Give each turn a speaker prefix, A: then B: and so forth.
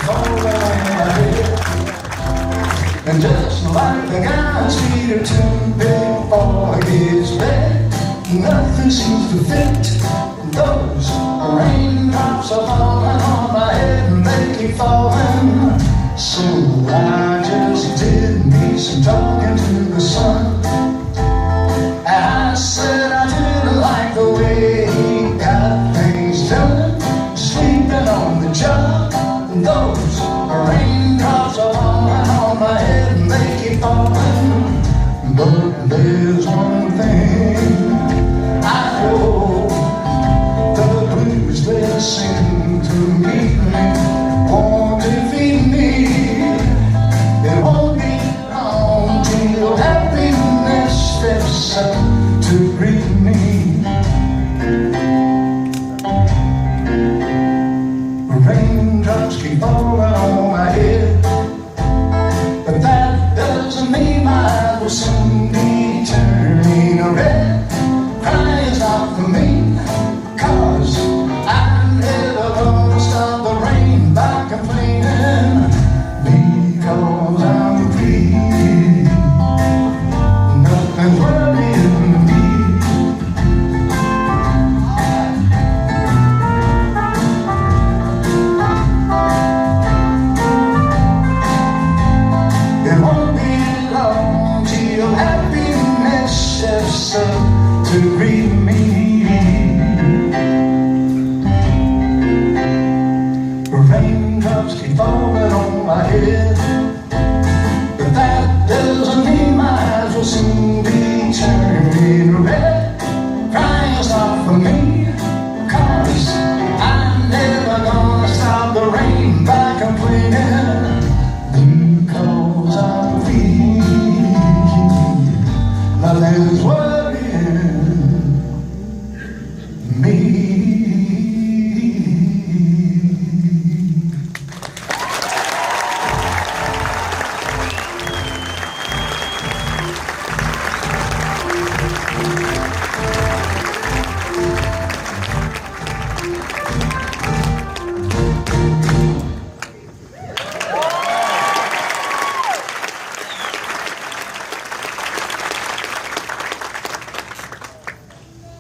A: falling on my head. And just like the guy's feet are too big for his bed, nothing seems to fit. Those raindrops are falling on my head and they keep falling. So I just did me some talking to the sun. I said I didn't like the way he got things done, sleeping on the job. Those raindrops are falling on my head and they keep falling. But there's one thing I know, the blues they're singing to meet me won't defeat me. It won't be long till happiness steps up to greet me. Raindrops keep falling on my head, but that doesn't mean my eyes will soon be turning red. Crying's not for me, 'cause I'm never gonna stop the rain by complaining, because I'm free. Nothing's worrying me. It won't be long till happiness steps up to greet me. Raindrops keep falling on my head, but that doesn't mean my eyes will soon